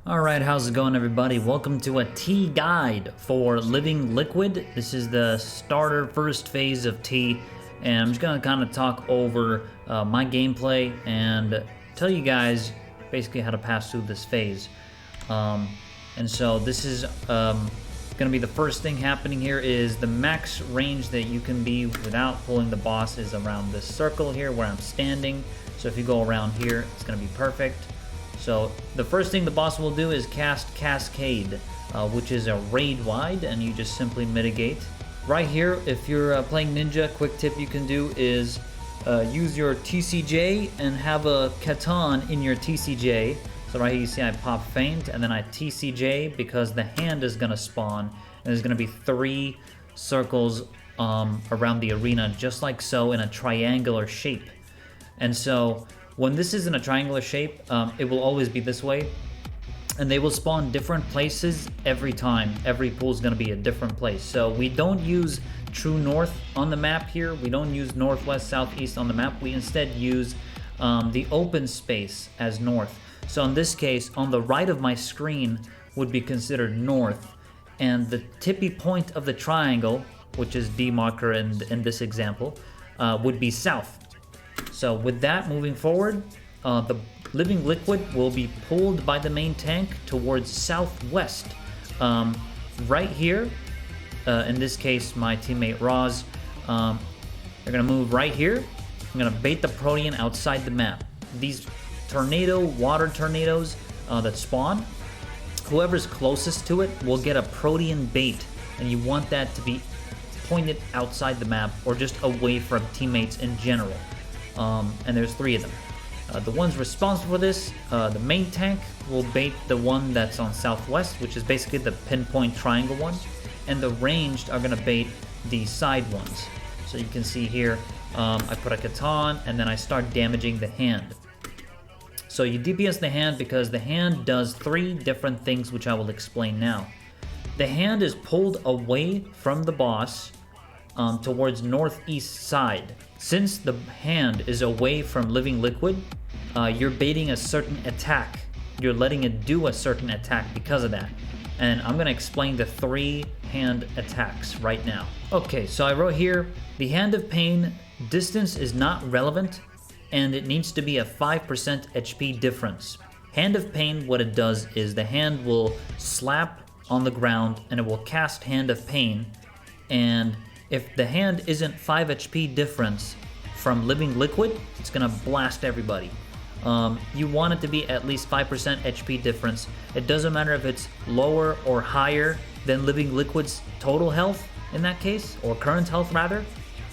Alright, how's it going everybody? Welcome to a tea guide for Living Liquid. This is the starter first phase of tea, and I'm just going to kind of talk over my gameplay and tell you guys basically how to pass through this phase. And so this is going to be the first thing happening here is the max range that you can be without pulling the boss is around this circle here where I'm standing. So if you go around here, it's going to be perfect. So the first thing the boss will do is cast Cascade, which is a raid wide, and you just simply mitigate. Right here, if you're playing Ninja, quick tip you can do is use your TCJ and have a Catan in your TCJ. So right here you see I pop feint and then I TCJ because the hand is going to spawn, and there's going to be 3 circles around the arena just like so in a triangular shape. And so when this is in a triangular shape, it will always be this way, and they will spawn different places every time. Every pool is going to be a different place. So we don't use true north on the map here. We don't use northwest, southeast on the map. We instead use the open space as north. So in this case, on the right of my screen would be considered north, and the tippy point of the triangle, which is D marker in this example, would be south. So with that, moving forward, the Living Liquid will be pulled by the main tank towards southwest. Right here, in this case, my teammate Roz, they're going to move right here. I'm going to bait the Protean outside the map. These water tornadoes that spawn, whoever's closest to it will get a Protean bait, and you want that to be pointed outside the map or just away from teammates in general. And there's 3 of them. The ones responsible for this, the main tank will bait the one that's on southwest, which is basically the pinpoint triangle one, and the ranged are going to bait the side ones. So you can see here, I put a Catan and then I start damaging the hand. So you DPS the hand because the hand does 3 different things, which I will explain now. The hand is pulled away from the boss towards northeast side. Since the hand is away from Living Liquid, you're baiting a certain attack. You're letting it do a certain attack because of that. And I'm going to explain the 3 hand attacks right now. Okay, so I wrote here, the Hand of Pain, distance is not relevant, and it needs to be a 5% HP difference. Hand of Pain, what it does is the hand will slap on the ground and it will cast Hand of Pain, and if the hand isn't 5 HP difference from Living Liquid, it's gonna blast everybody. You want it to be at least 5% HP difference. It doesn't matter if it's lower or higher than Living Liquid's total health in that case, or current health rather.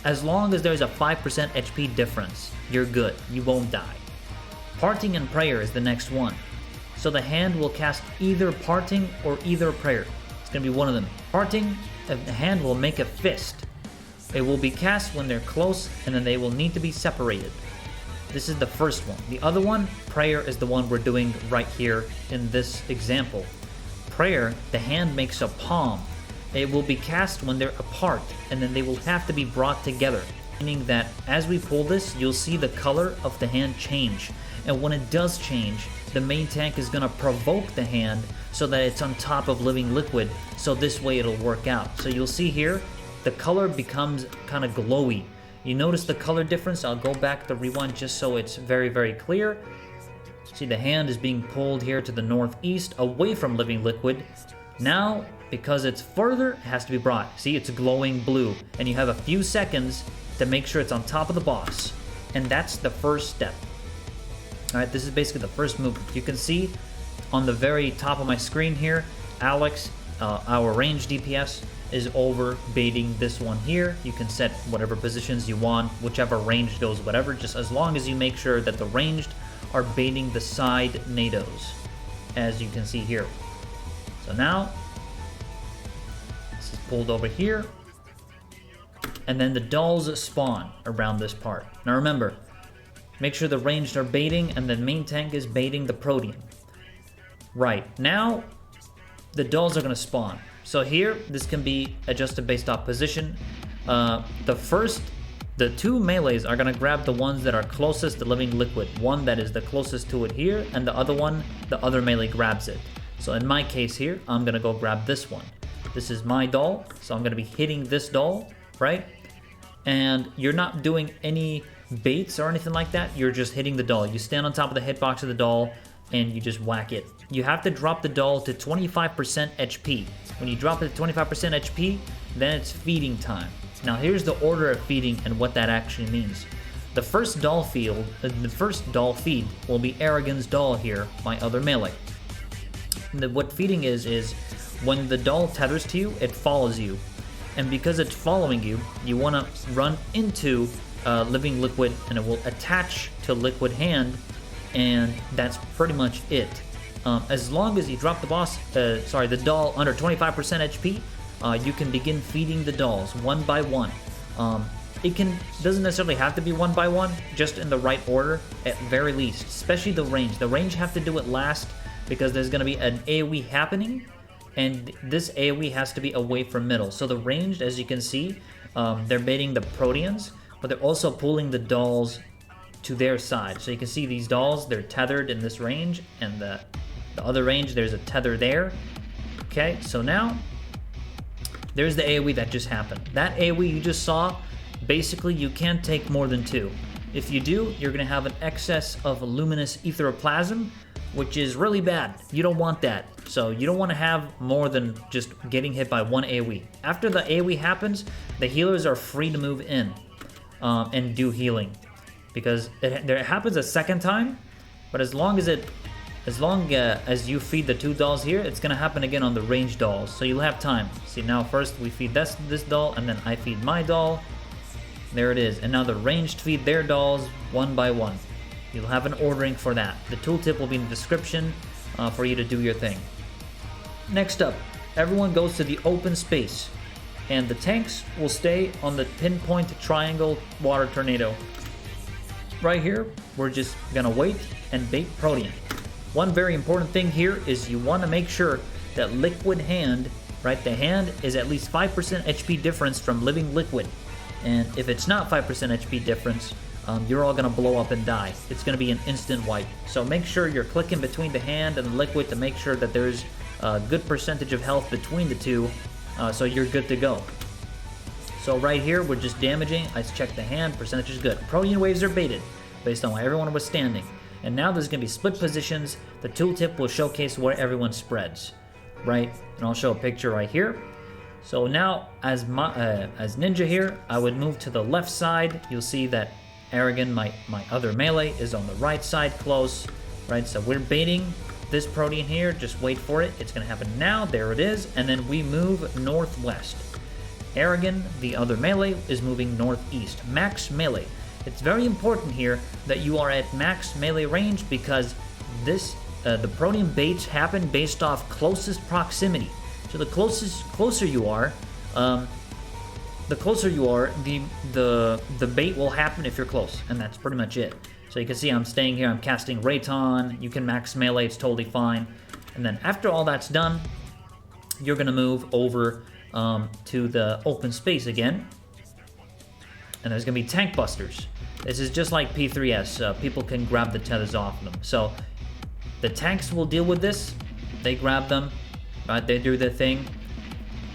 As long as there's a 5% HP difference, you're good. You won't die. Parting and Prayer is the next one. So the hand will cast either Parting or either Prayer. It's gonna be one of them. Parting, the hand will make a fist. It will be cast when they're close, and then they will need to be separated. This is the first one. The other one, Prayer, is the one we're doing right here in this example. Prayer, the hand makes a palm. It will be cast when they're apart, and then they will have to be brought together. Meaning that as we pull this, you'll see the color of the hand change. And when it does change, the main tank is going to provoke the hand so that it's on top of Living Liquid, so this way it'll work out. So you'll see here, the color becomes kind of glowy. You notice the color difference? I'll go back to rewind just so it's very, very clear. See, the hand is being pulled here to the northeast, away from Living Liquid. Now, because it's further, it has to be brought. See, it's glowing blue, and you have a few seconds to make sure it's on top of the boss. And that's the first step. Alright, this is basically the first move. You can see on the very top of my screen here, Alex, our range DPS, is over baiting this one here. You can set whatever positions you want, whichever range goes whatever, just as long as you make sure that the ranged are baiting the side nados, as you can see here. So now, this is pulled over here, and then the dolls spawn around this part. Now remember, make sure the ranged are baiting and the main tank is baiting the Protean. Right, now the dolls are going to spawn. So here, this can be adjusted based off position. The 2 melees are going to grab the ones that are closest to Living Liquid. One that is the closest to it here, and the other one, the other melee grabs it. So in my case here, I'm gonna go grab this one. This is my doll, so I'm gonna be hitting this doll, right? And you're not doing any baits or anything like that. You're just hitting the doll. You stand on top of the hitbox of the doll and you just whack it. You have to drop the doll to 25% HP. When you drop it to 25% HP, then it's feeding time. Now here's the order of feeding and what that actually means. The first doll feed will be Aragon's doll here, my other melee. What feeding is when the doll tethers to you, it follows you. And because it's following you, you want to run into Living Liquid and it will attach to Liquid Hand, and that's pretty much it. As long as you drop the the doll under 25% HP, you can begin feeding the dolls one by one. It doesn't necessarily have to be one by one, just in the right order at very least, especially the range. The range have to do it last because there's going to be an AoE happening, and this AoE has to be away from middle. So the ranged, as you can see, they're baiting the Proteans, but they're also pulling the dolls to their side. So you can see these dolls, they're tethered in this range, and the other range, there's a tether there. Okay, so now, there's the AoE that just happened. That AoE you just saw, basically you can't take more than 2. If you do, you're going to have an excess of luminous etheroplasm, which is really bad. You don't want that. So you don't want to have more than just getting hit by 1 AoE. After the AoE happens, the healers are free to move in and do healing. Because it happens a second time, but as long as you feed the 2 dolls here, it's going to happen again on the ranged dolls. So you'll have time. See, now first we feed this doll, and then I feed my doll. There it is. And now the ranged feed their dolls one by one. You'll have an ordering for that. The tooltip will be in the description for you to do your thing. Next up, everyone goes to the open space, and the tanks will stay on the pinpoint triangle water tornado. Right here, we're just gonna wait and bait Protean. One very important thing here is you want to make sure that Liquid Hand, right, the hand is at least 5% HP difference from Living Liquid. And if it's not 5% HP difference, you're all going to blow up and die. It's going to be an instant wipe. So make sure you're clicking between the hand and the liquid to make sure that there's a good percentage of health between the two, so you're good to go. So right here, we're just damaging. I checked the hand, percentage is good. Protean waves are baited based on where everyone was standing. And now there's going to be split positions. The tooltip will showcase where everyone spreads, right? And I'll show a picture right here. So now, as Ninja here, I would move to the left side. You'll see that Aragon, my other melee, is on the right side close, right? So we're baiting this Protean here. Just wait for it. It's going to happen now. There it is. And then we move northwest. Aragon, the other melee, is moving northeast. Max melee. It's very important here that you are at max melee range because the Protean baits happen based off closest proximity. So the closer you are, the bait will happen if you're close, and that's pretty much it. So you can see I'm staying here, I'm casting Rayton, you can max melee, it's totally fine. And then after all that's done, you're gonna move over to the open space again, and there's gonna be tank busters. This is just like P3S, people can grab the tethers off them. So the tanks will deal with this, they grab them, right? They do their thing,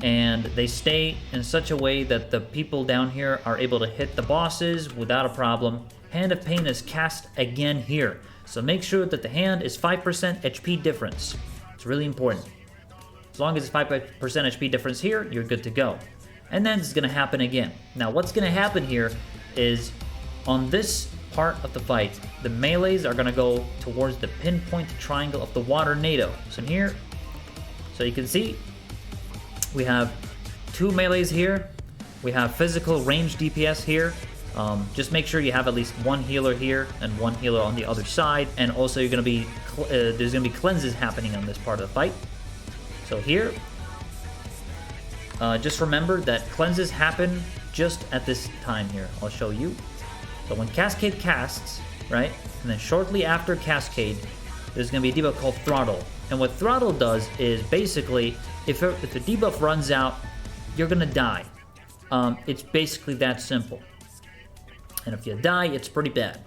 and they stay in such a way that the people down here are able to hit the bosses without a problem. Hand of Pain is cast again here, so make sure that the hand is 5% HP difference. It's really important. As long as it's 5% HP difference here, you're good to go. And then it's going to happen again. Now what's going to happen here is on this part of the fight, the melees are going to go towards the pinpoint triangle of the water NATO. So here, so you can see, we have 2 melees here. We have physical range DPS here. Just make sure you have at least 1 healer here and 1 healer on the other side. And also you're going to be there's going to be cleanses happening on this part of the fight. So here, just remember that cleanses happen just at this time here. I'll show you. So when Cascade casts, right, and then shortly after Cascade, there's going to be a debuff called Throttle. And what Throttle does is basically, if the debuff runs out, you're going to die. It's basically that simple. And if you die, it's pretty bad.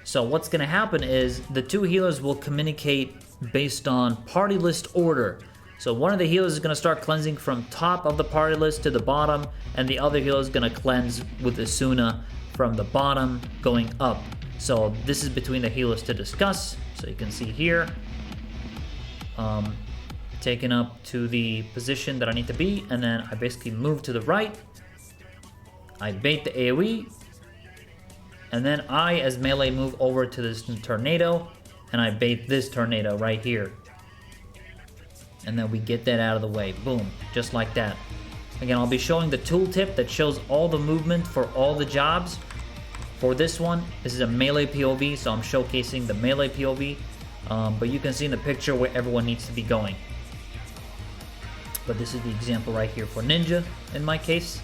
So what's going to happen is the 2 healers will communicate based on party list order. So one of the healers is going to start cleansing from top of the party list to the bottom, and the other healer is going to cleanse with Asuna from the bottom going up. So this is between the healers to discuss. So you can see here, taken up to the position that I need to be, and then I basically move to the right. I bait the AoE, and then I, as melee, move over to this tornado, and I bait this tornado right here. And then we get that out of the way. Boom, just like that. Again, I'll be showing the tooltip that shows all the movement for all the jobs. For this one, this is a melee POV, so I'm showcasing the melee POV. But you can see in the picture where everyone needs to be going. But this is the example right here for Ninja, in my case.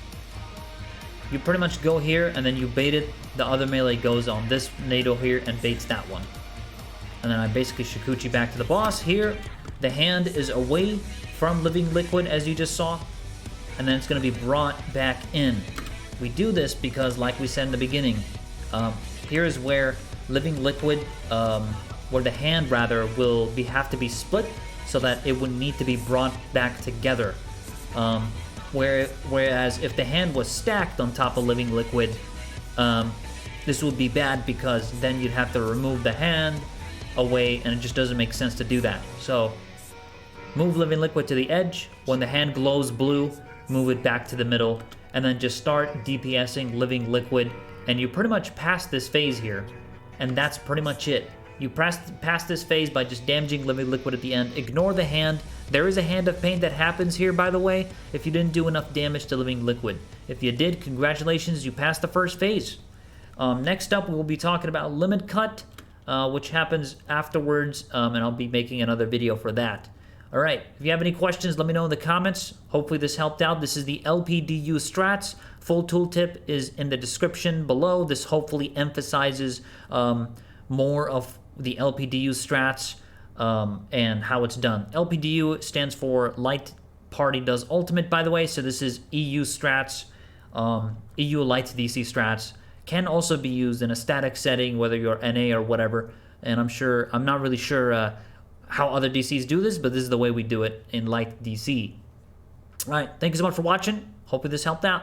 You pretty much go here, and then you bait it. The other melee goes on this tornado here and baits that one. And then I basically Shikuchi back to the boss. Here, the hand is away from Living Liquid, as you just saw. And then it's going to be brought back in. We do this because, like we said in the beginning, here is where Living Liquid, where the hand rather, will have to be split so that it would need to be brought back together. Whereas if the hand was stacked on top of Living Liquid, this would be bad because then you'd have to remove the hand away, and it just doesn't make sense to do that. So move Living Liquid to the edge. When the hand glows blue, move it back to the middle, and then just start DPSing Living Liquid, and you pretty much pass this phase here, and that's pretty much it. You pass this phase by just damaging Living Liquid at the end. Ignore the hand. There is a hand of pain that happens here, by the way, if you didn't do enough damage to Living Liquid. If you did, congratulations, you passed the first phase. Next up, we will be talking about Limit Cut, which happens afterwards, and I'll be making another video for that. Alright, if you have any questions, let me know in the comments. Hopefully this helped out. This is the LPDU Strats. Full tooltip is in the description below. This hopefully emphasizes more of the LPDU Strats and how it's done. LPDU stands for Light Party Does Ultimate, by the way, so this is EU Strats, EU Light DC Strats. Can also be used in a static setting, whether you're NA or whatever, and I'm not really sure how other DCs do this, but this is the way we do it in Light DC. Alright, thank you so much for watching. Hopefully this helped out.